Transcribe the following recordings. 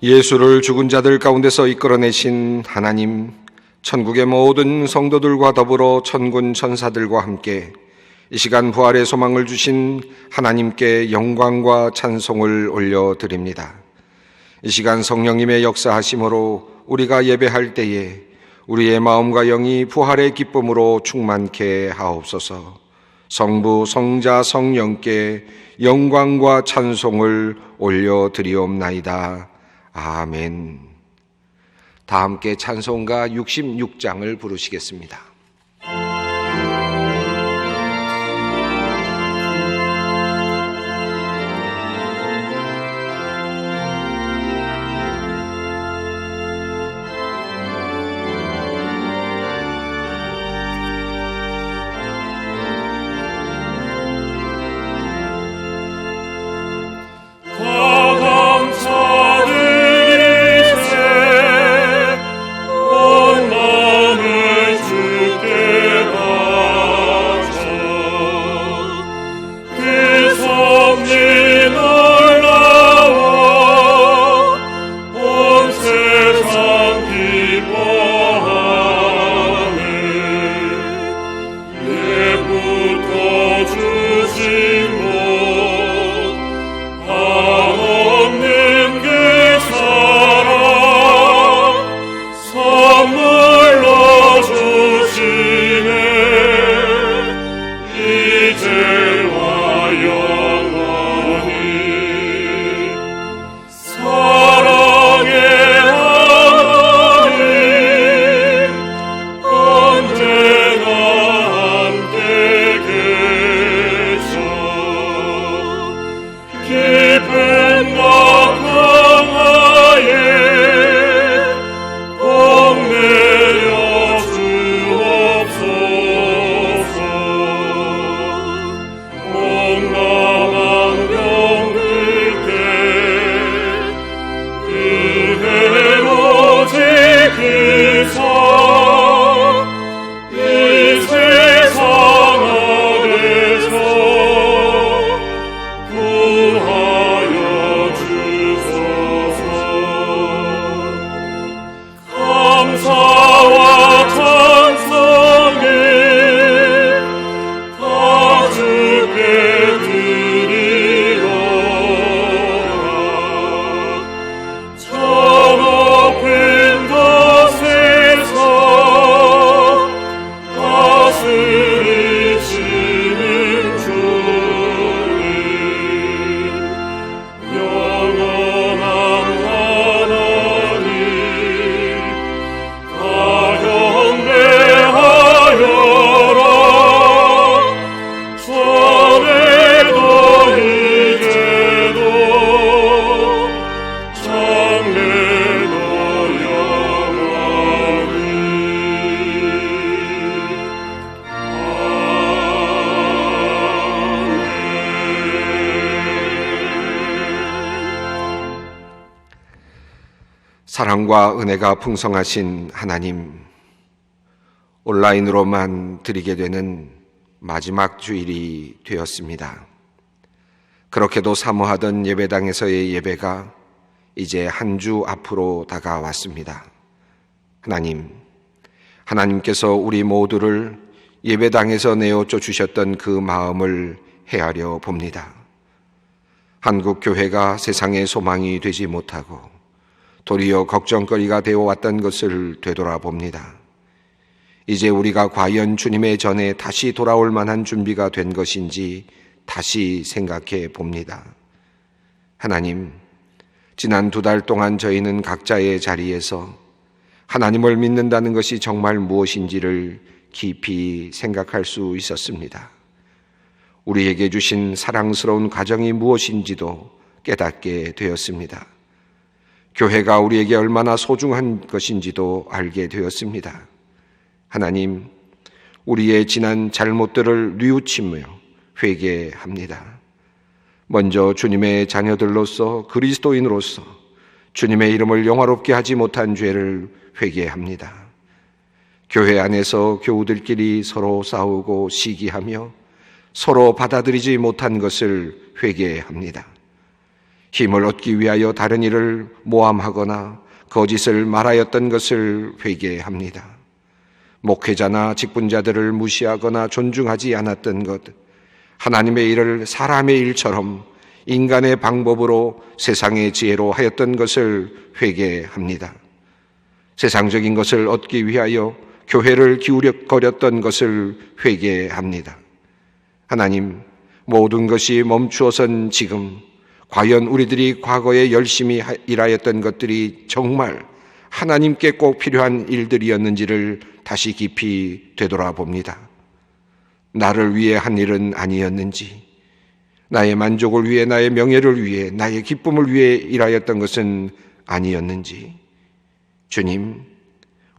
예수를 죽은 자들 가운데서 이끌어내신 하나님, 천국의 모든 성도들과 더불어 천군 천사들과 함께 이 시간 부활의 소망을 주신 하나님께 영광과 찬송을 올려드립니다. 이 시간 성령님의 역사하심으로 우리가 예배할 때에 우리의 마음과 영이 부활의 기쁨으로 충만케 하옵소서. 성부, 성자, 성령께 영광과 찬송을 올려드리옵나이다. 아멘. 다 함께 찬송가 66장을 부르시겠습니다. 사랑과 은혜가 풍성하신 하나님, 온라인으로만 드리게 되는 마지막 주일이 되었습니다. 그렇게도 사모하던 예배당에서의 예배가 이제 한 주 앞으로 다가왔습니다. 하나님께서 우리 모두를 예배당에서 내어쫓 주셨던 그 마음을 헤아려 봅니다. 한국 교회가 세상의 소망이 되지 못하고 도리어 걱정거리가 되어왔던 것을 되돌아봅니다. 이제 우리가 과연 주님의 전에 다시 돌아올 만한 준비가 된 것인지 다시 생각해 봅니다. 하나님, 지난 2달 동안 저희는 각자의 자리에서 하나님을 믿는다는 것이 정말 무엇인지를 깊이 생각할 수 있었습니다. 우리에게 주신 사랑스러운 가정이 무엇인지도 깨닫게 되었습니다. 교회가 우리에게 얼마나 소중한 것인지도 알게 되었습니다. 하나님, 우리의 지난 잘못들을 뉘우치며 회개합니다. 먼저 주님의 자녀들로서 그리스도인으로서 주님의 이름을 영화롭게 하지 못한 죄를 회개합니다. 교회 안에서 교우들끼리 서로 싸우고 시기하며 서로 받아들이지 못한 것을 회개합니다. 힘을 얻기 위하여 다른 일을 모함하거나 거짓을 말하였던 것을 회개합니다. 목회자나 직분자들을 무시하거나 존중하지 않았던 것, 하나님의 일을 사람의 일처럼 인간의 방법으로 세상의 지혜로 하였던 것을 회개합니다. 세상적인 것을 얻기 위하여 교회를 기울여거렸던 것을 회개합니다. 하나님, 모든 것이 멈추어선 지금 과연 우리들이 과거에 열심히 일하였던 것들이 정말 하나님께 꼭 필요한 일들이었는지를 다시 깊이 되돌아봅니다. 나를 위해 한 일은 아니었는지, 나의 만족을 위해, 나의 명예를 위해, 나의 기쁨을 위해 일하였던 것은 아니었는지, 주님,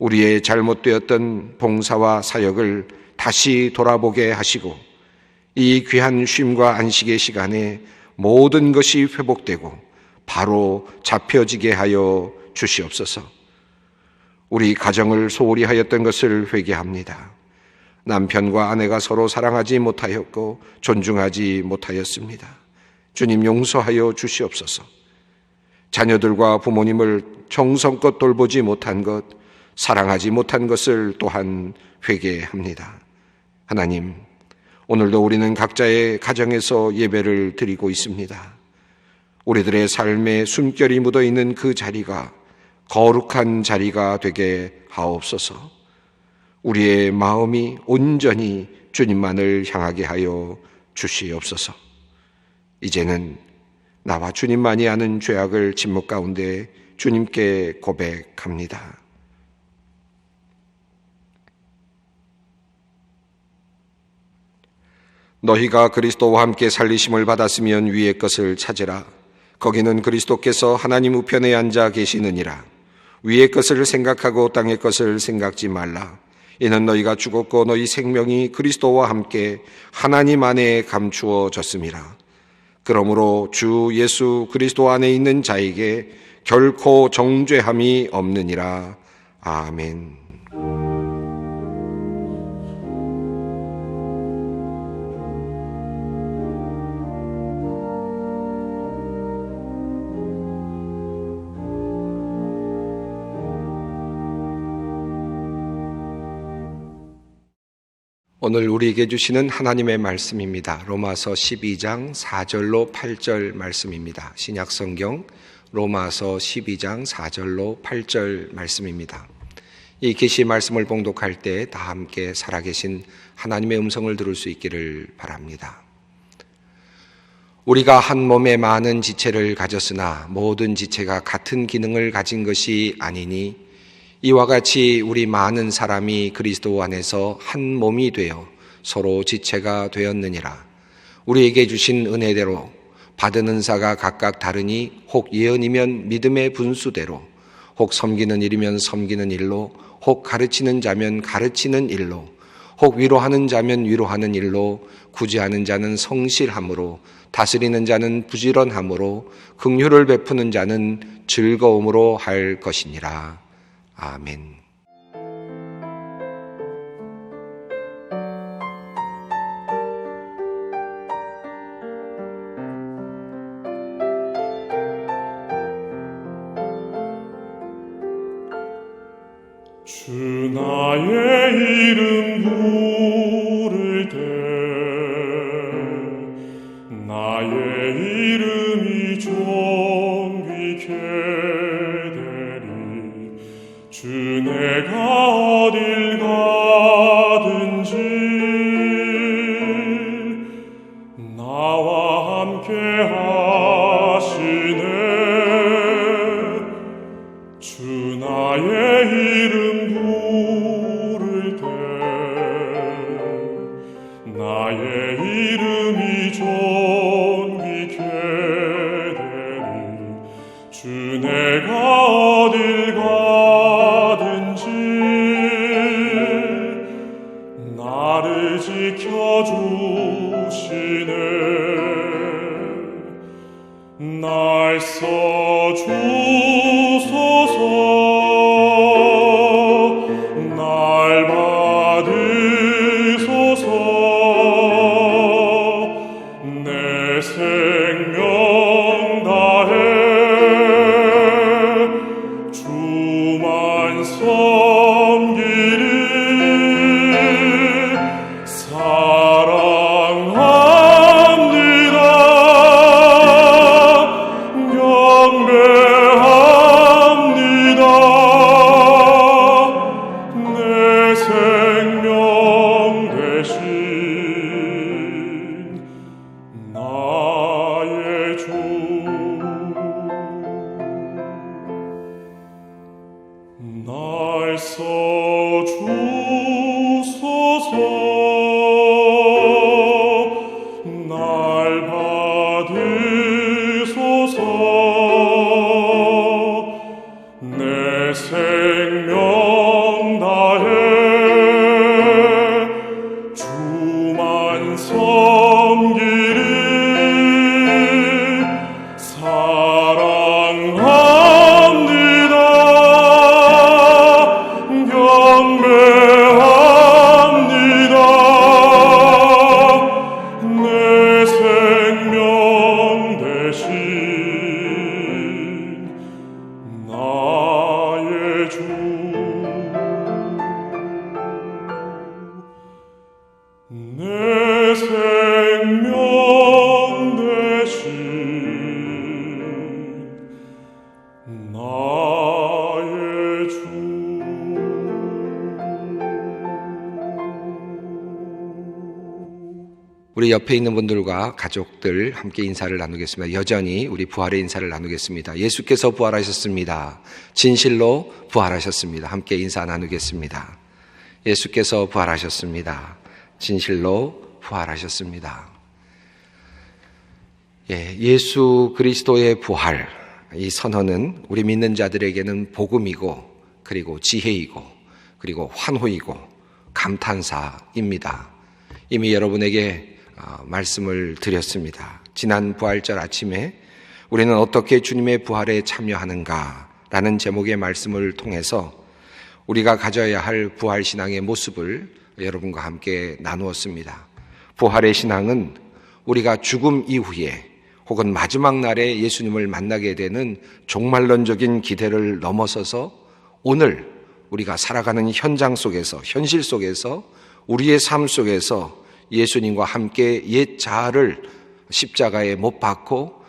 우리의 잘못되었던 봉사와 사역을 다시 돌아보게 하시고 이 귀한 쉼과 안식의 시간에 모든 것이 회복되고 바로 잡혀지게 하여 주시옵소서. 우리 가정을 소홀히 하였던 것을 회개합니다. 남편과 아내가 서로 사랑하지 못하였고 존중하지 못하였습니다. 주님, 용서하여 주시옵소서. 자녀들과 부모님을 정성껏 돌보지 못한 것, 사랑하지 못한 것을 또한 회개합니다. 하나님, 오늘도 우리는 각자의 가정에서 예배를 드리고 있습니다. 우리들의 삶에 숨결이 묻어있는 그 자리가 거룩한 자리가 되게 하옵소서. 우리의 마음이 온전히 주님만을 향하게 하여 주시옵소서. 이제는 나와 주님만이 아는 죄악을 침묵 가운데 주님께 고백합니다. 너희가 그리스도와 함께 살리심을 받았으면 위의 것을 찾으라. 거기는 그리스도께서 하나님 우편에 앉아 계시느니라. 위의 것을 생각하고 땅의 것을 생각지 말라. 이는 너희가 죽었고 너희 생명이 그리스도와 함께 하나님 안에 감추어졌음이라. 그러므로 주 예수 그리스도 안에 있는 자에게 결코 정죄함이 없느니라. 아멘. 오늘 우리에게 주시는 하나님의 말씀입니다. 로마서 12장 4절로 8절 말씀입니다. 신약성경 로마서 12장 4절로 8절 말씀입니다. 이 계시 말씀을 봉독할 때 다 함께 살아계신 하나님의 음성을 들을 수 있기를 바랍니다. 우리가 한 몸에 많은 지체를 가졌으나 모든 지체가 같은 기능을 가진 것이 아니니 이와 같이 우리 많은 사람이 그리스도 안에서 한 몸이 되어 서로 지체가 되었느니라. 우리에게 주신 은혜대로 받은 은사가 각각 다르니 혹 예언이면 믿음의 분수대로, 혹 섬기는 일이면 섬기는 일로, 혹 가르치는 자면 가르치는 일로, 혹 위로하는 자면 위로하는 일로, 구제하는 자는 성실함으로, 다스리는 자는 부지런함으로, 긍휼을 베푸는 자는 즐거움으로 할 것이니라. 아멘. 주 나의 이름 부를 때 나의 이름이 존귀케 되리. 주 내가 어딜 가든지 나와 함께 하시네. 주 나의 이름 부를 때 나의 이름이 존귀케 되리. 주 내가 어딜 가든지 경배합니다. 내 생명 대신 나의 주, 내 생명 대신 나의 주. 우리 옆에 있는 분들과 가족들 함께 인사를 나누겠습니다. 여전히 우리 부활의 인사를 나누겠습니다. 예수께서 부활하셨습니다. 진실로 부활하셨습니다. 함께 인사 나누겠습니다. 예수께서 부활하셨습니다. 진실로 부활하셨습니다. 예수 그리스도의 부활, 이 선언은 우리 믿는 자들에게는 복음이고, 그리고 지혜이고, 그리고 환호이고 감탄사입니다. 이미 여러분에게 말씀을 드렸습니다. 지난 부활절 아침에 우리는 어떻게 주님의 부활에 참여하는가라는 제목의 말씀을 통해서 우리가 가져야 할 부활신앙의 모습을 여러분과 함께 나누었습니다. 부활의 신앙은 우리가 죽음 이후에 혹은 마지막 날에 예수님을 만나게 되는 종말론적인 기대를 넘어서서 오늘 우리가 살아가는 현장 속에서, 현실 속에서, 우리의 삶 속에서 예수님과 함께 옛 자아를 십자가에 못 박고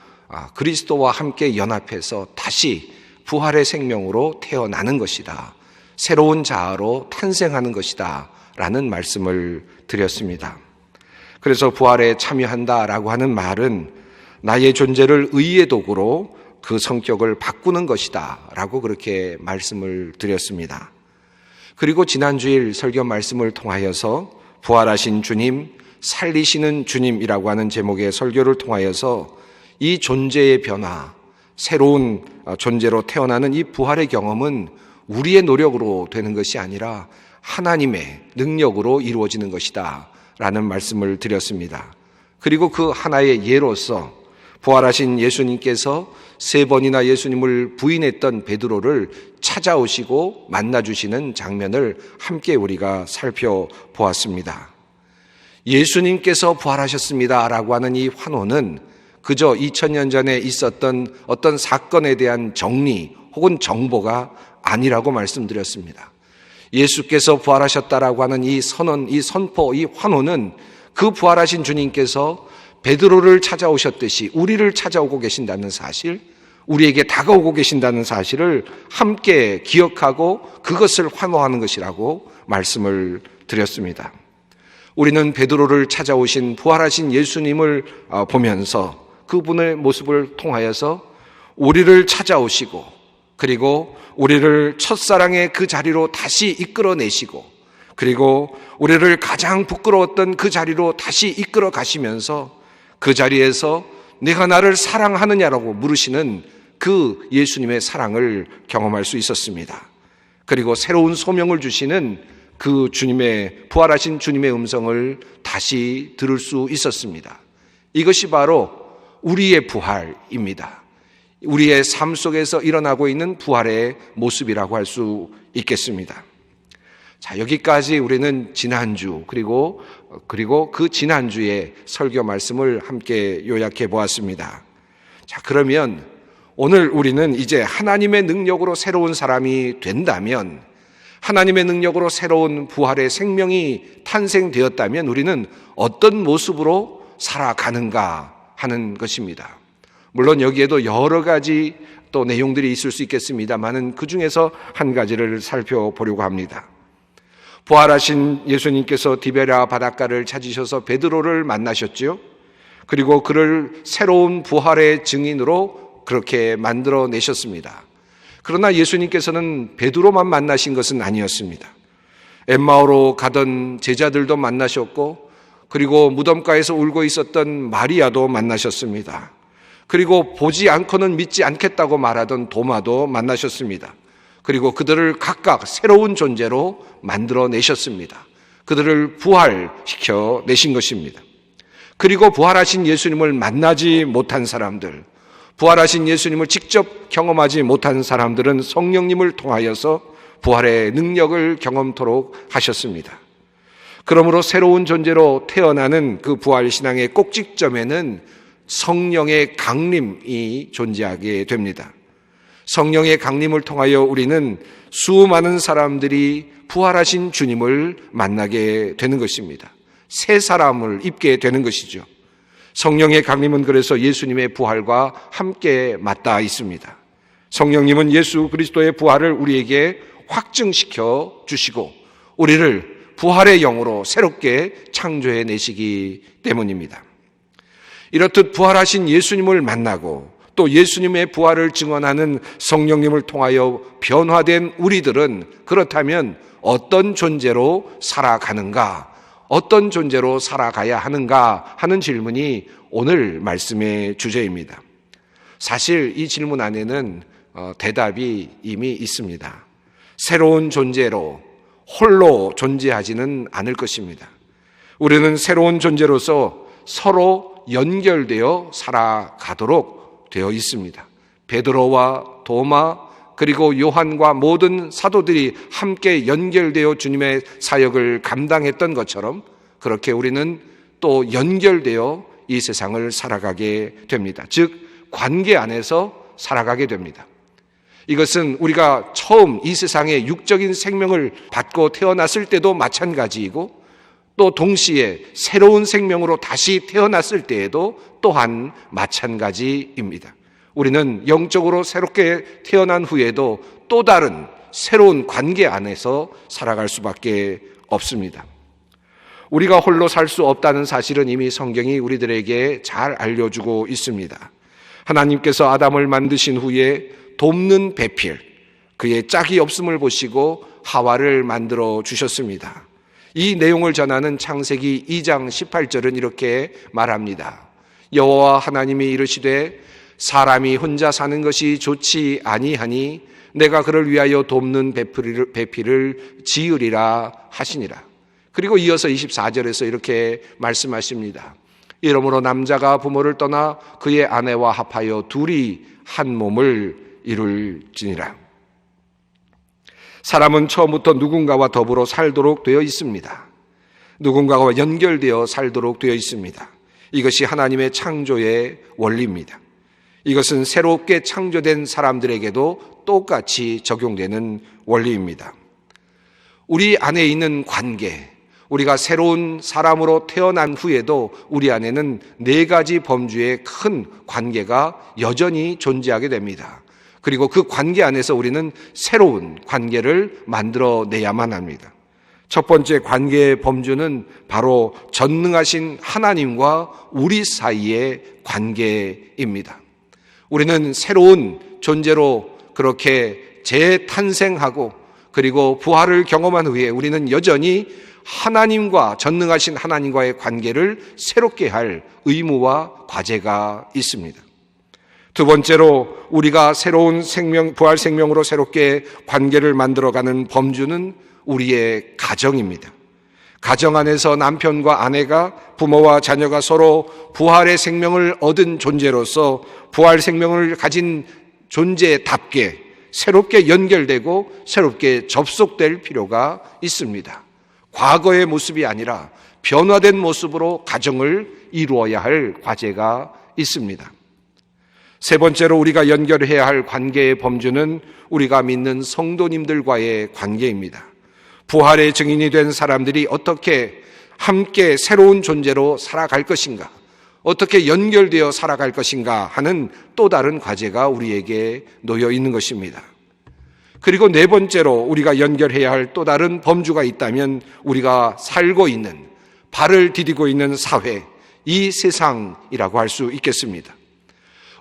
그리스도와 함께 연합해서 다시 부활의 생명으로 태어나는 것이다. 새로운 자아로 탄생하는 것이다. 라는 말씀을 드렸습니다. 그래서 부활에 참여한다라고 하는 말은 나의 존재를 의의 도구로 그 성격을 바꾸는 것이다. 라고 그렇게 말씀을 드렸습니다. 그리고 지난 주일 설교 말씀을 통하여서 부활하신 주님, 살리시는 주님이라고 하는 제목의 설교를 통하여서 이 존재의 변화, 새로운 존재로 태어나는 이 부활의 경험은 우리의 노력으로 되는 것이 아니라 하나님의 능력으로 이루어지는 것이다 라는 말씀을 드렸습니다. 그리고 그 하나의 예로서 부활하신 예수님께서 3번이나 예수님을 부인했던 베드로를 찾아오시고 만나주시는 장면을 함께 우리가 살펴보았습니다. 예수님께서 부활하셨습니다 라고 하는 이 환호는 그저 2000년 전에 있었던 어떤 사건에 대한 정리 혹은 정보가 아니라고 말씀드렸습니다. 예수께서 부활하셨다라고 하는 이 선언, 이 선포, 이 환호는 그 부활하신 주님께서 베드로를 찾아오셨듯이 우리를 찾아오고 계신다는 사실, 우리에게 다가오고 계신다는 사실을 함께 기억하고 그것을 환호하는 것이라고 말씀을 드렸습니다. 우리는 베드로를 찾아오신 부활하신 예수님을 보면서 그분의 모습을 통하여서 우리를 찾아오시고 그리고 우리를 첫사랑의 그 자리로 다시 이끌어내시고 그리고 우리를 가장 부끄러웠던 그 자리로 다시 이끌어 가시면서 그 자리에서 내가 나를 사랑하느냐라고 물으시는 그 예수님의 사랑을 경험할 수 있었습니다. 그리고 새로운 소명을 주시는 그 주님의 부활하신 주님의 음성을 다시 들을 수 있었습니다. 이것이 바로 우리의 부활입니다. 우리의 삶 속에서 일어나고 있는 부활의 모습이라고 할 수 있겠습니다. 자, 여기까지 우리는 지난주 그리고 그 지난주의 설교 말씀을 함께 요약해 보았습니다. 자, 그러면 오늘 우리는 이제 하나님의 능력으로 새로운 사람이 된다면, 하나님의 능력으로 새로운 부활의 생명이 탄생되었다면 우리는 어떤 모습으로 살아가는가 하는 것입니다. 물론 여기에도 여러 가지 또 내용들이 있을 수 있겠습니다만은 그 중에서 한 가지를 살펴보려고 합니다. 부활하신 예수님께서 디베랴 바닷가를 찾으셔서 베드로를 만나셨죠. 그리고 그를 새로운 부활의 증인으로 그렇게 만들어내셨습니다. 그러나 예수님께서는 베드로만 만나신 것은 아니었습니다. 엠마오로 가던 제자들도 만나셨고 그리고 무덤가에서 울고 있었던 마리아도 만나셨습니다. 그리고 보지 않고는 믿지 않겠다고 말하던 도마도 만나셨습니다. 그리고 그들을 각각 새로운 존재로 만들어내셨습니다. 그들을 부활시켜 내신 것입니다. 그리고 부활하신 예수님을 만나지 못한 사람들, 부활하신 예수님을 직접 경험하지 못한 사람들은 성령님을 통하여서 부활의 능력을 경험토록 하셨습니다. 그러므로 새로운 존재로 태어나는 그 부활신앙의 꼭지점에는 성령의 강림이 존재하게 됩니다. 성령의 강림을 통하여 우리는 수많은 사람들이 부활하신 주님을 만나게 되는 것입니다. 새 사람을 입게 되는 것이죠. 성령의 강림은 그래서 예수님의 부활과 함께 맞닿아 있습니다. 성령님은 예수 그리스도의 부활을 우리에게 확증시켜 주시고 우리를 부활의 영으로 새롭게 창조해 내시기 때문입니다. 이렇듯 부활하신 예수님을 만나고 또 예수님의 부활을 증언하는 성령님을 통하여 변화된 우리들은 그렇다면 어떤 존재로 살아가는가, 어떤 존재로 살아가야 하는가 하는 질문이 오늘 말씀의 주제입니다. 사실 이 질문 안에는 대답이 이미 있습니다. 새로운 존재로 홀로 존재하지는 않을 것입니다. 우리는 새로운 존재로서 서로 연결되어 살아가도록 되어 있습니다. 베드로와 도마 그리고 요한과 모든 사도들이 함께 연결되어 주님의 사역을 감당했던 것처럼 그렇게 우리는 또 연결되어 이 세상을 살아가게 됩니다. 즉 관계 안에서 살아가게 됩니다. 이것은 우리가 처음 이 세상에 육적인 생명을 받고 태어났을 때도 마찬가지이고 또 동시에 새로운 생명으로 다시 태어났을 때에도 또한 마찬가지입니다. 우리는 영적으로 새롭게 태어난 후에도 또 다른 새로운 관계 안에서 살아갈 수밖에 없습니다. 우리가 홀로 살 수 없다는 사실은 이미 성경이 우리들에게 잘 알려주고 있습니다. 하나님께서 아담을 만드신 후에 돕는 배필, 그의 짝이 없음을 보시고 하와를 만들어 주셨습니다. 이 내용을 전하는 창세기 2장 18절은 이렇게 말합니다. 여호와 하나님이 이르시되 사람이 혼자 사는 것이 좋지 아니하니 내가 그를 위하여 돕는 배필을 지으리라 하시니라. 그리고 이어서 24절에서 이렇게 말씀하십니다. 이러므로 남자가 부모를 떠나 그의 아내와 합하여 둘이 한 몸을 이룰지니라. 사람은 처음부터 누군가와 더불어 살도록 되어 있습니다. 누군가와 연결되어 살도록 되어 있습니다. 이것이 하나님의 창조의 원리입니다. 이것은 새롭게 창조된 사람들에게도 똑같이 적용되는 원리입니다. 우리 안에 있는 관계, 우리가 새로운 사람으로 태어난 후에도 우리 안에는 4가지 범주의 큰 관계가 여전히 존재하게 됩니다. 그리고 그 관계 안에서 우리는 새로운 관계를 만들어내야만 합니다. 첫 번째 관계의 범주는 바로 전능하신 하나님과 우리 사이의 관계입니다. 우리는 새로운 존재로 그렇게 재탄생하고 그리고 부활을 경험한 후에 우리는 여전히 하나님과 전능하신 하나님과의 관계를 새롭게 할 의무와 과제가 있습니다. 두 번째로 우리가 새로운 생명, 부활 생명으로 새롭게 관계를 만들어가는 범주는 우리의 가정입니다. 가정 안에서 남편과 아내가 부모와 자녀가 서로 부활의 생명을 얻은 존재로서 부활 생명을 가진 존재답게 새롭게 연결되고 새롭게 접속될 필요가 있습니다. 과거의 모습이 아니라 변화된 모습으로 가정을 이루어야 할 과제가 있습니다. 세 번째로 우리가 연결해야 할 관계의 범주는 우리가 믿는 성도님들과의 관계입니다. 부활의 증인이 된 사람들이 어떻게 함께 새로운 존재로 살아갈 것인가, 어떻게 연결되어 살아갈 것인가 하는 또 다른 과제가 우리에게 놓여 있는 것입니다. 그리고 네 번째로 우리가 연결해야 할 또 다른 범주가 있다면 우리가 살고 있는, 발을 디디고 있는 사회, 이 세상이라고 할 수 있겠습니다.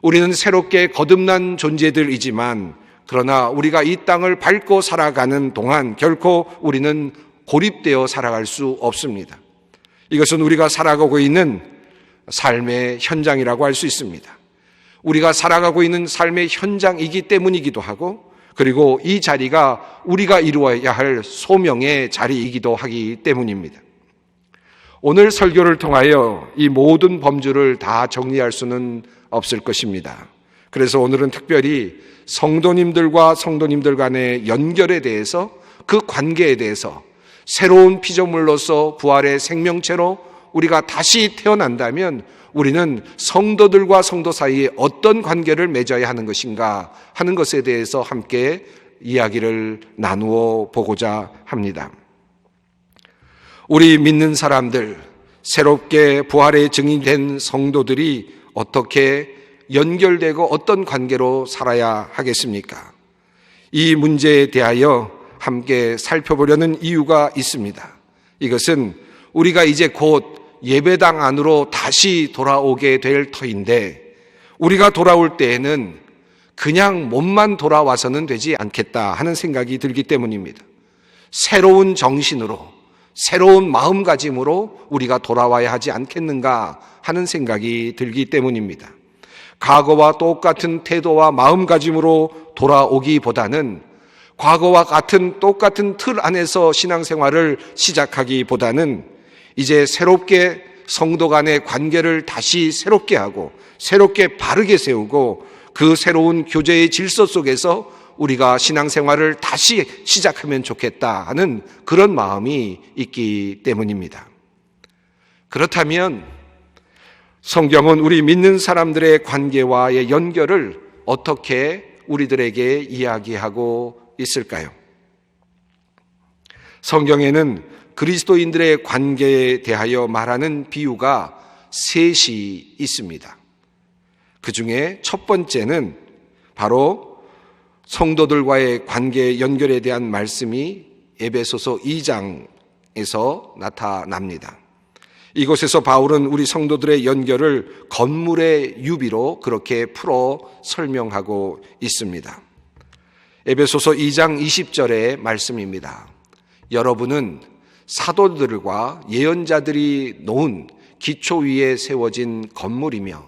우리는 새롭게 거듭난 존재들이지만 그러나 우리가 이 땅을 밟고 살아가는 동안 결코 우리는 고립되어 살아갈 수 없습니다. 이것은 우리가 살아가고 있는 삶의 현장이라고 할 수 있습니다. 우리가 살아가고 있는 삶의 현장이기 때문이기도 하고 그리고 이 자리가 우리가 이루어야 할 소명의 자리이기도 하기 때문입니다. 오늘 설교를 통하여 이 모든 범주를 다 정리할 수는 없을 것입니다. 그래서 오늘은 특별히 성도님들과 성도님들 간의 연결에 대해서, 그 관계에 대해서 새로운 피조물로서 부활의 생명체로 우리가 다시 태어난다면 우리는 성도들과 성도 사이에 어떤 관계를 맺어야 하는 것인가 하는 것에 대해서 함께 이야기를 나누어 보고자 합니다. 우리 믿는 사람들, 새롭게 부활의 증인된 성도들이 어떻게 연결되고 어떤 관계로 살아야 하겠습니까? 이 문제에 대하여 함께 살펴보려는 이유가 있습니다. 이것은 우리가 이제 곧 예배당 안으로 다시 돌아오게 될 터인데, 우리가 돌아올 때에는 그냥 몸만 돌아와서는 되지 않겠다 하는 생각이 들기 때문입니다. 새로운 정신으로, 새로운 마음가짐으로 우리가 돌아와야 하지 않겠는가 하는 생각이 들기 때문입니다. 과거와 똑같은 태도와 마음가짐으로 돌아오기보다는, 과거와 같은 똑같은 틀 안에서 신앙생활을 시작하기보다는 이제 새롭게 성도 간의 관계를 다시 새롭게 하고 새롭게 바르게 세우고 그 새로운 교제의 질서 속에서 우리가 신앙생활을 다시 시작하면 좋겠다 하는 그런 마음이 있기 때문입니다. 그렇다면 성경은 우리 믿는 사람들의 관계와의 연결을 어떻게 우리들에게 이야기하고 있을까요? 성경에는 그리스도인들의 관계에 대하여 말하는 비유가 셋이 있습니다. 그 중에 첫 번째는 바로 성도들과의 관계 연결에 대한 말씀이 에베소서 2장에서 나타납니다. 이곳에서 바울은 우리 성도들의 연결을 건물의 유비로 그렇게 풀어 설명하고 있습니다. 에베소서 2장 20절의 말씀입니다. 여러분은 사도들과 예언자들이 놓은 기초 위에 세워진 건물이며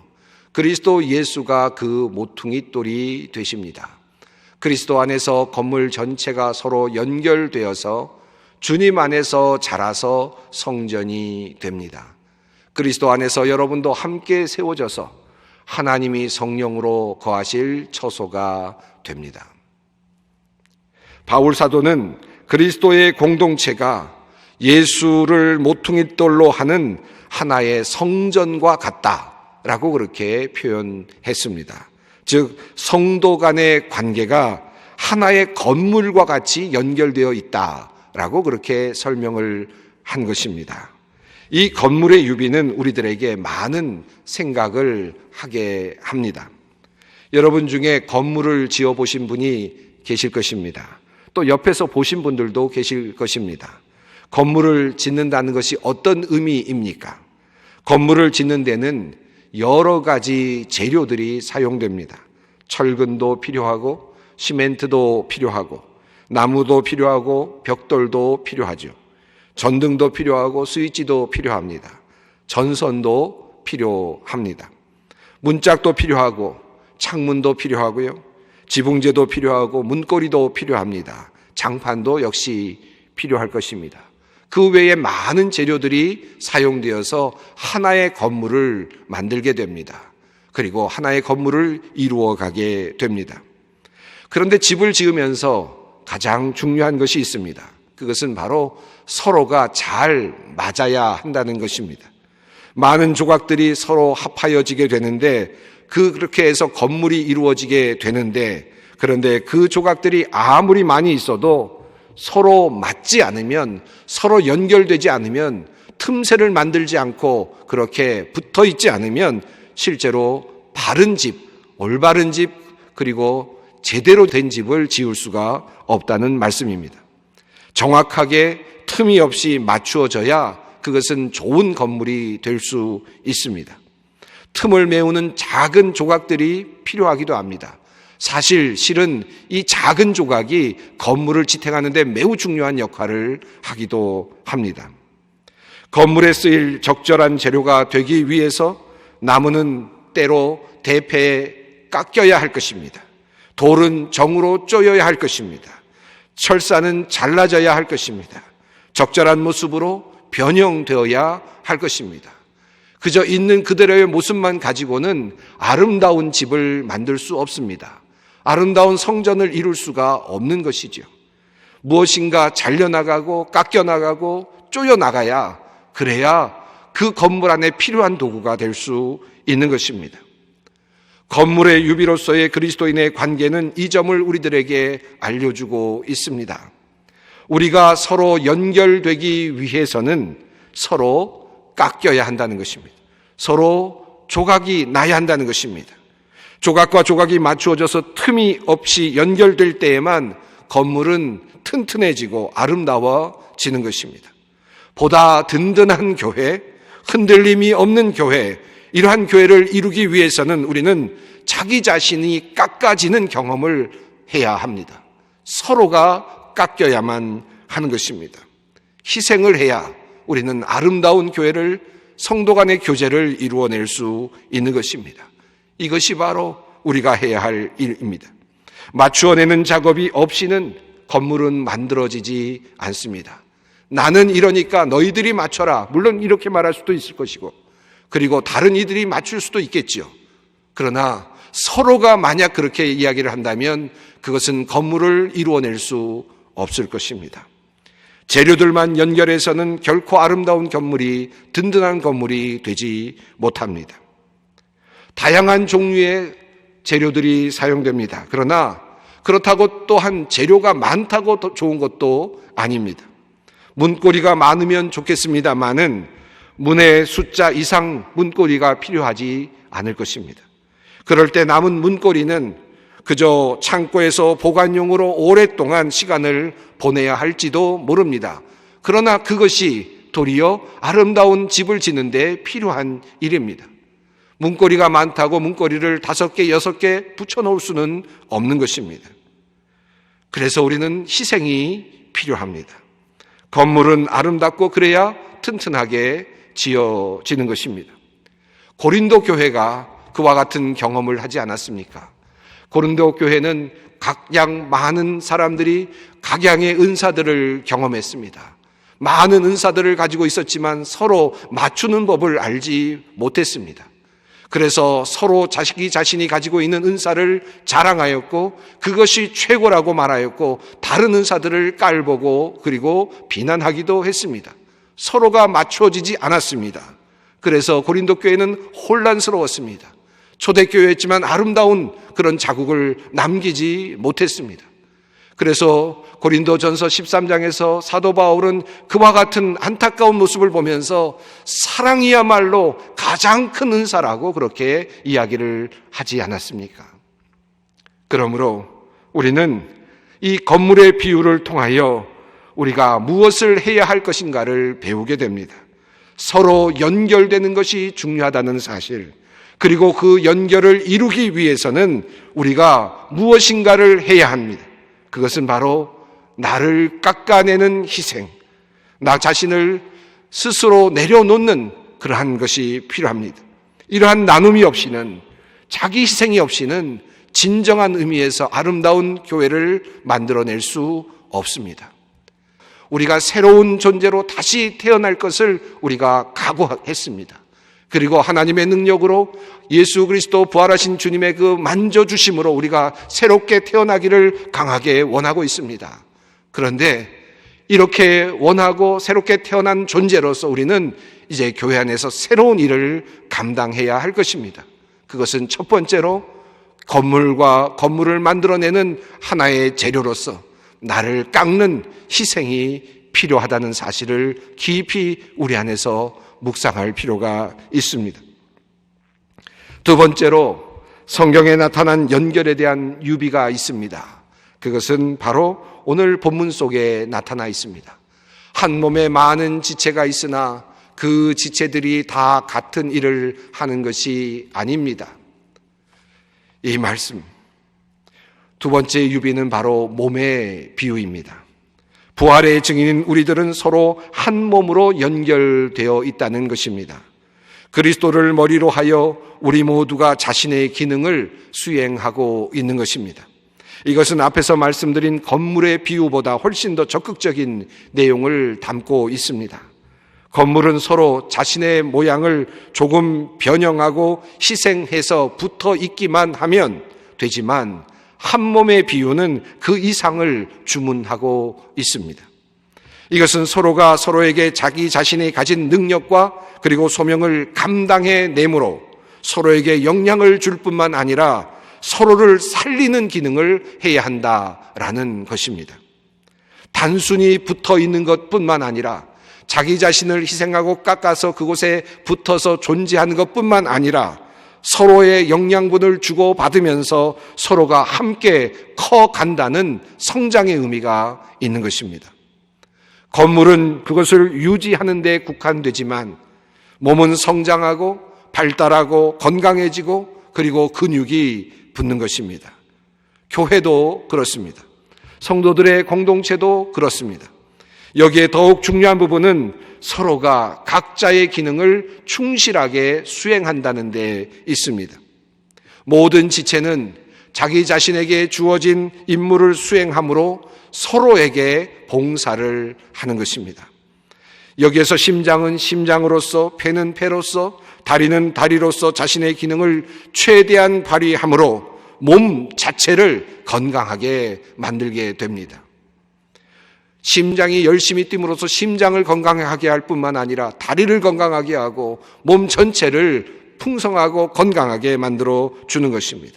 그리스도 예수가 그 모퉁이 돌이 되십니다. 그리스도 안에서 건물 전체가 서로 연결되어서 주님 안에서 자라서 성전이 됩니다. 그리스도 안에서 여러분도 함께 세워져서 하나님이 성령으로 거하실 처소가 됩니다. 바울 사도는 그리스도의 공동체가 예수를 모퉁이돌로 하는 하나의 성전과 같다라고 그렇게 표현했습니다. 즉 성도 간의 관계가 하나의 건물과 같이 연결되어 있다라고 그렇게 설명을 한 것입니다. 이 건물의 유비는 우리들에게 많은 생각을 하게 합니다. 여러분 중에 건물을 지어 보신 분이 계실 것입니다. 또 옆에서 보신 분들도 계실 것입니다. 건물을 짓는다는 것이 어떤 의미입니까? 건물을 짓는 데는 여러 가지 재료들이 사용됩니다. 철근도 필요하고 시멘트도 필요하고 나무도 필요하고 벽돌도 필요하죠. 전등도 필요하고 스위치도 필요합니다. 전선도 필요합니다. 문짝도 필요하고 창문도 필요하고요. 지붕재도 필요하고 문고리도 필요합니다. 장판도 역시 필요할 것입니다. 그 외에 많은 재료들이 사용되어서 하나의 건물을 만들게 됩니다. 그리고 하나의 건물을 이루어가게 됩니다. 그런데 집을 지으면서 가장 중요한 것이 있습니다. 그것은 바로 서로가 잘 맞아야 한다는 것입니다. 많은 조각들이 서로 합하여지게 되는데 그렇게 해서 건물이 이루어지게 되는데, 그런데 그 조각들이 아무리 많이 있어도 서로 맞지 않으면, 서로 연결되지 않으면, 틈새를 만들지 않고 그렇게 붙어 있지 않으면 실제로 바른 집, 올바른 집, 그리고 제대로 된 집을 지을 수가 없다는 말씀입니다. 정확하게 틈이 없이 맞추어져야 그것은 좋은 건물이 될 수 있습니다. 틈을 메우는 작은 조각들이 필요하기도 합니다. 실은 이 작은 조각이 건물을 지탱하는 데 매우 중요한 역할을 하기도 합니다. 건물에 쓰일 적절한 재료가 되기 위해서 나무는 때로 대패에 깎여야 할 것입니다. 돌은 정으로 쪼여야 할 것입니다. 철사는 잘라져야 할 것입니다. 적절한 모습으로 변형되어야 할 것입니다. 그저 있는 그대로의 모습만 가지고는 아름다운 집을 만들 수 없습니다. 아름다운 성전을 이룰 수가 없는 것이죠. 무엇인가 잘려나가고 깎여나가고 쪼여나가야, 그래야 그 건물 안에 필요한 도구가 될 수 있는 것입니다. 건물의 유비로서의 그리스도인의 관계는 이 점을 우리들에게 알려주고 있습니다. 우리가 서로 연결되기 위해서는 서로 깎여야 한다는 것입니다. 서로 조각이 나야 한다는 것입니다. 조각과 조각이 맞추어져서 틈이 없이 연결될 때에만 건물은 튼튼해지고 아름다워지는 것입니다. 보다 든든한 교회, 흔들림이 없는 교회, 이러한 교회를 이루기 위해서는 우리는 자기 자신이 깎아지는 경험을 해야 합니다. 서로가 깎여야만 하는 것입니다. 희생을 해야 우리는 아름다운 교회를, 성도 간의 교제를 이루어낼 수 있는 것입니다. 이것이 바로 우리가 해야 할 일입니다. 맞추어내는 작업이 없이는 건물은 만들어지지 않습니다. 나는 이러니까 너희들이 맞춰라. 물론 이렇게 말할 수도 있을 것이고, 그리고 다른 이들이 맞출 수도 있겠지요. 그러나 서로가 만약 그렇게 이야기를 한다면 그것은 건물을 이루어낼 수 없을 것입니다. 재료들만 연결해서는 결코 아름다운 건물이, 든든한 건물이 되지 못합니다. 다양한 종류의 재료들이 사용됩니다. 그러나 그렇다고 또한 재료가 많다고 더 좋은 것도 아닙니다. 문고리가 많으면 좋겠습니다만은 문의 숫자 이상 문고리가 필요하지 않을 것입니다. 그럴 때 남은 문고리는 그저 창고에서 보관용으로 오랫동안 시간을 보내야 할지도 모릅니다. 그러나 그것이 도리어 아름다운 집을 짓는 데 필요한 일입니다. 문고리가 많다고 문고리를 5개, 6개 붙여놓을 수는 없는 것입니다. 그래서 우리는 희생이 필요합니다. 건물은 아름답고 그래야 튼튼하게 지어지는 것입니다. 고린도 교회가 그와 같은 경험을 하지 않았습니까? 고린도 교회는 각양 많은 사람들이 각양의 은사들을 경험했습니다. 많은 은사들을 가지고 있었지만 서로 맞추는 법을 알지 못했습니다. 그래서 서로 자신이 가지고 있는 은사를 자랑하였고 그것이 최고라고 말하였고 다른 은사들을 깔보고 그리고 비난하기도 했습니다. 서로가 맞춰지지 않았습니다. 그래서 고린도 교회는 혼란스러웠습니다. 초대교회였지만 아름다운 그런 자국을 남기지 못했습니다. 그래서 고린도전서 13장에서 사도 바울은 그와 같은 안타까운 모습을 보면서 사랑이야말로 가장 큰 은사라고 그렇게 이야기를 하지 않았습니까? 그러므로 우리는 이 건물의 비유를 통하여 우리가 무엇을 해야 할 것인가를 배우게 됩니다. 서로 연결되는 것이 중요하다는 사실, 그리고 그 연결을 이루기 위해서는 우리가 무엇인가를 해야 합니다. 그것은 바로 나를 깎아내는 희생, 나 자신을 스스로 내려놓는 그러한 것이 필요합니다. 이러한 나눔이 없이는, 자기 희생이 없이는 진정한 의미에서 아름다운 교회를 만들어낼 수 없습니다. 우리가 새로운 존재로 다시 태어날 것을 우리가 각오했습니다. 그리고 하나님의 능력으로 예수 그리스도 부활하신 주님의 그 만져주심으로 우리가 새롭게 태어나기를 강하게 원하고 있습니다. 그런데 이렇게 원하고 새롭게 태어난 존재로서 우리는 이제 교회 안에서 새로운 일을 감당해야 할 것입니다. 그것은 첫 번째로 건물을 만들어내는 하나의 재료로서 나를 깎는 희생이 필요하다는 사실을 깊이 우리 안에서 묵상할 필요가 있습니다. 두 번째로 성경에 나타난 연결에 대한 유비가 있습니다. 그것은 바로 오늘 본문 속에 나타나 있습니다. 한 몸에 많은 지체가 있으나 그 지체들이 다 같은 일을 하는 것이 아닙니다. 이 말씀, 두 번째 유비는 바로 몸의 비유입니다. 부활의 증인인 우리들은 서로 한 몸으로 연결되어 있다는 것입니다. 그리스도를 머리로 하여 우리 모두가 자신의 기능을 수행하고 있는 것입니다. 이것은 앞에서 말씀드린 건물의 비유보다 훨씬 더 적극적인 내용을 담고 있습니다. 건물은 서로 자신의 모양을 조금 변형하고 희생해서 붙어 있기만 하면 되지만 한 몸의 비유는 그 이상을 주문하고 있습니다. 이것은 서로가 서로에게 자기 자신이 가진 능력과 그리고 소명을 감당해 내므로 서로에게 영향을 줄 뿐만 아니라 서로를 살리는 기능을 해야 한다라는 것입니다. 단순히 붙어 있는 것뿐만 아니라 자기 자신을 희생하고 깎아서 그곳에 붙어서 존재하는 것뿐만 아니라 서로의 영양분을 주고받으면서 서로가 함께 커간다는 성장의 의미가 있는 것입니다. 건물은 그것을 유지하는 데 국한되지만 몸은 성장하고 발달하고 건강해지고 그리고 근육이 붙는 것입니다. 교회도 그렇습니다. 성도들의 공동체도 그렇습니다. 여기에 더욱 중요한 부분은 서로가 각자의 기능을 충실하게 수행한다는 데 있습니다. 모든 지체는 자기 자신에게 주어진 임무를 수행함으로 서로에게 봉사를 하는 것입니다. 여기에서 심장은 심장으로서, 폐는 폐로서, 다리는 다리로서 자신의 기능을 최대한 발휘함으로 몸 자체를 건강하게 만들게 됩니다. 심장이 열심히 뛴으로써 심장을 건강하게 할 뿐만 아니라 다리를 건강하게 하고 몸 전체를 풍성하고 건강하게 만들어 주는 것입니다.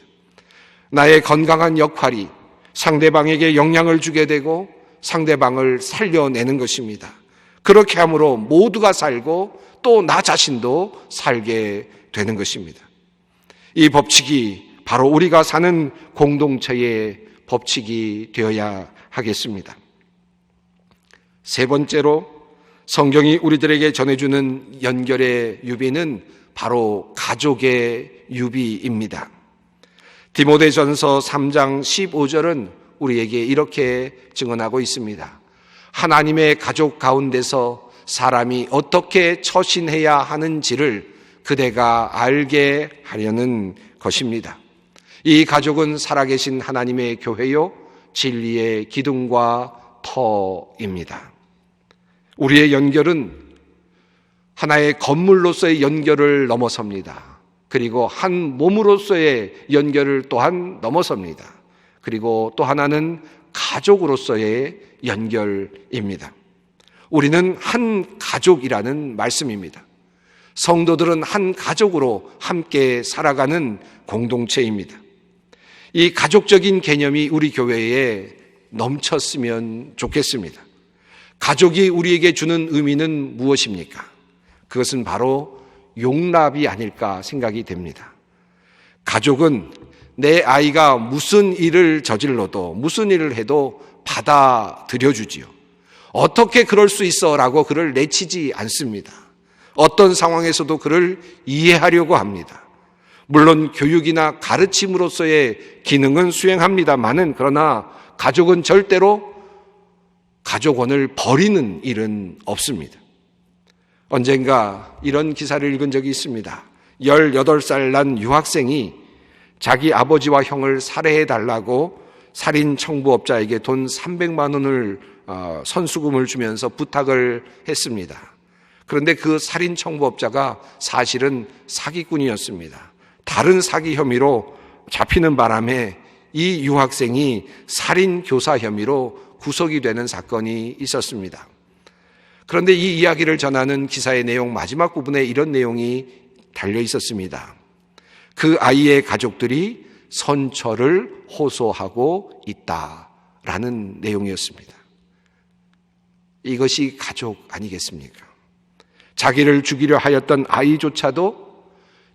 나의 건강한 역할이 상대방에게 영향을 주게 되고 상대방을 살려내는 것입니다. 그렇게 함으로 모두가 살고 또 나 자신도 살게 되는 것입니다. 이 법칙이 바로 우리가 사는 공동체의 법칙이 되어야 하겠습니다. 세 번째로 성경이 우리들에게 전해주는 연결의 유비는 바로 가족의 유비입니다. 디모데전서 3장 15절은 우리에게 이렇게 증언하고 있습니다. 하나님의 가족 가운데서 사람이 어떻게 처신해야 하는지를 그대가 알게 하려는 것입니다. 이 가족은 살아계신 하나님의 교회요 진리의 기둥과 터입니다. 우리의 연결은 하나의 건물로서의 연결을 넘어섭니다. 그리고 한 몸으로서의 연결을 또한 넘어섭니다. 그리고 또 하나는 가족으로서의 연결입니다. 우리는 한 가족이라는 말씀입니다. 성도들은 한 가족으로 함께 살아가는 공동체입니다. 이 가족적인 개념이 우리 교회에 넘쳤으면 좋겠습니다. 가족이 우리에게 주는 의미는 무엇입니까? 그것은 바로 용납이 아닐까 생각이 됩니다. 가족은 내 아이가 무슨 일을 저질러도 무슨 일을 해도 받아들여 주지요. 어떻게 그럴 수 있어? 라고 그를 내치지 않습니다. 어떤 상황에서도 그를 이해하려고 합니다. 물론 교육이나 가르침으로서의 기능은 수행합니다만은 그러나 가족은 절대로 가족원을 버리는 일은 없습니다. 언젠가 이런 기사를 읽은 적이 있습니다. 18살 난 유학생이 자기 아버지와 형을 살해해달라고 살인 청부업자에게 돈 300만 원을 선수금을 주면서 부탁을 했습니다. 그런데 그 살인 청부업자가 사실은 사기꾼이었습니다. 다른 사기 혐의로 잡히는 바람에 이 유학생이 살인 교사 혐의로 구속이 되는 사건이 있었습니다. 그런데 이 이야기를 전하는 기사의 내용 마지막 부분에 이런 내용이 달려 있었습니다. 그 아이의 가족들이 선처를 호소하고 있다라는 내용이었습니다. 이것이 가족 아니겠습니까? 자기를 죽이려 하였던 아이조차도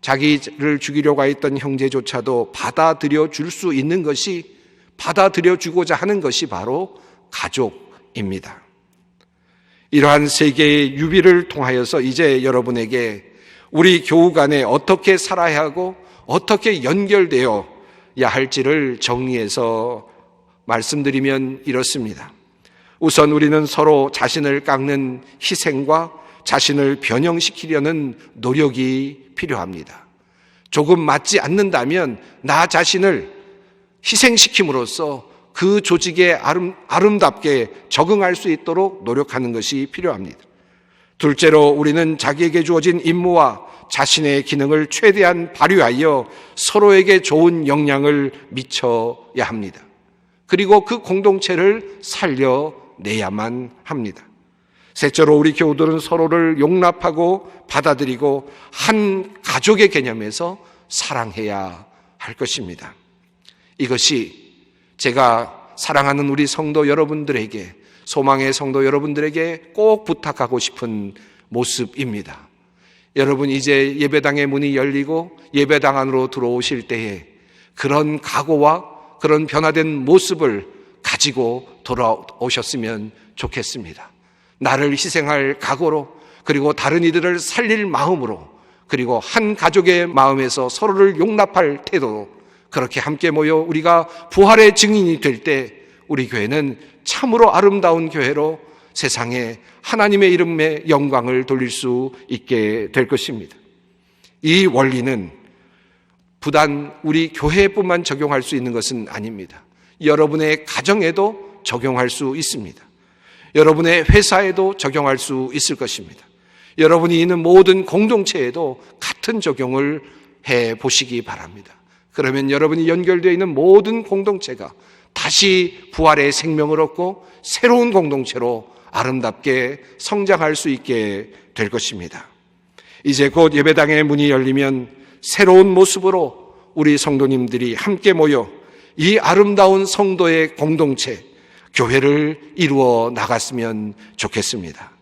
자기를 죽이려고 했던 형제조차도 받아들여 줄 수 있는 것이 받아들여 주고자 하는 것이 바로 가족입니다. 이러한 세계의 유비를 통하여서 이제 여러분에게 우리 교우 간에 어떻게 살아야 하고 어떻게 연결되어야 할지를 정리해서 말씀드리면 이렇습니다. 우선 우리는 서로 자신을 깎는 희생과 자신을 변형시키려는 노력이 필요합니다. 조금 맞지 않는다면 나 자신을 희생시킴으로써 그 조직에 아름답게 적응할 수 있도록 노력하는 것이 필요합니다. 둘째로 우리는 자기에게 주어진 임무와 자신의 기능을 최대한 발휘하여 서로에게 좋은 영향을 미쳐야 합니다. 그리고 그 공동체를 살려내야만 합니다. 셋째로 우리 교우들은 서로를 용납하고 받아들이고 한 가족의 개념에서 사랑해야 할 것입니다. 이것이 제가 사랑하는 우리 성도 여러분들에게, 소망의 성도 여러분들에게 꼭 부탁하고 싶은 모습입니다. 여러분, 이제 예배당의 문이 열리고 예배당 안으로 들어오실 때에 그런 각오와 그런 변화된 모습을 가지고 돌아오셨으면 좋겠습니다. 나를 희생할 각오로, 그리고 다른 이들을 살릴 마음으로, 그리고 한 가족의 마음에서 서로를 용납할 태도로 그렇게 함께 모여 우리가 부활의 증인이 될 때 우리 교회는 참으로 아름다운 교회로 세상에 하나님의 이름에 영광을 돌릴 수 있게 될 것입니다. 이 원리는 부단 우리 교회에뿐만 적용할 수 있는 것은 아닙니다. 여러분의 가정에도 적용할 수 있습니다. 여러분의 회사에도 적용할 수 있을 것입니다. 여러분이 있는 모든 공동체에도 같은 적용을 해 보시기 바랍니다. 그러면 여러분이 연결되어 있는 모든 공동체가 다시 부활의 생명을 얻고 새로운 공동체로 아름답게 성장할 수 있게 될 것입니다. 이제 곧 예배당의 문이 열리면 새로운 모습으로 우리 성도님들이 함께 모여 이 아름다운 성도의 공동체, 교회를 이루어 나갔으면 좋겠습니다.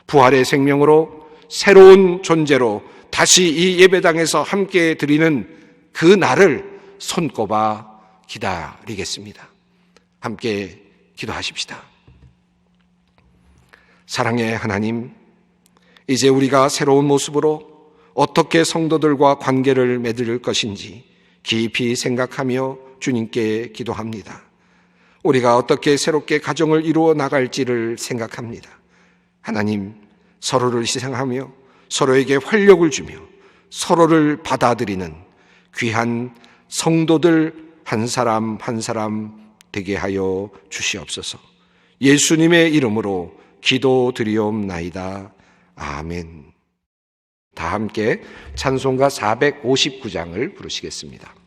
부활의 생명으로 새로운 존재로 다시 이 예배당에서 함께 드리는 그 날을 손꼽아 기다리겠습니다. 함께 기도하십시다. 사랑의 하나님, 이제 우리가 새로운 모습으로 어떻게 성도들과 관계를 맺을 것인지 깊이 생각하며 주님께 기도합니다. 우리가 어떻게 새롭게 가정을 이루어 나갈지를 생각합니다. 하나님, 서로를 희생하며 서로에게 활력을 주며 서로를 받아들이는 귀한 성도들 한 사람 한 사람 되게 하여 주시옵소서. 예수님의 이름으로 기도드리옵나이다. 아멘. 다 함께 찬송가 459장을 부르시겠습니다.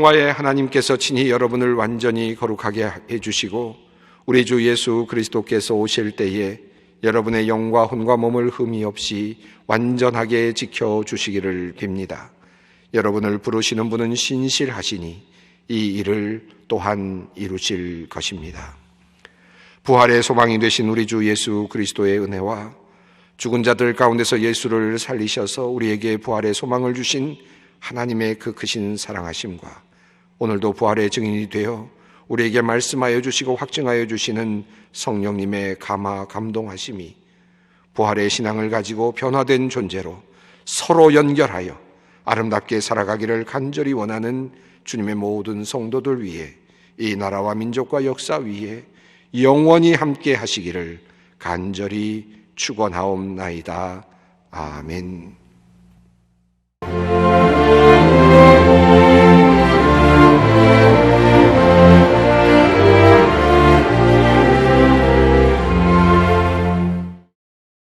평화의 하나님께서 친히 여러분을 완전히 거룩하게 해주시고 우리 주 예수 그리스도께서 오실 때에 여러분의 영과 혼과 몸을 흠이 없이 완전하게 지켜주시기를 빕니다. 여러분을 부르시는 분은 신실하시니 이 일을 또한 이루실 것입니다. 부활의 소망이 되신 우리 주 예수 그리스도의 은혜와 죽은 자들 가운데서 예수를 살리셔서 우리에게 부활의 소망을 주신 하나님의 그 크신 사랑하심과 오늘도 부활의 증인이 되어 우리에게 말씀하여 주시고 확증하여 주시는 성령님의 감화 감동하심이 부활의 신앙을 가지고 변화된 존재로 서로 연결하여 아름답게 살아가기를 간절히 원하는 주님의 모든 성도들 위해 이 나라와 민족과 역사 위에 영원히 함께 하시기를 간절히 축원하옵나이다. 아멘.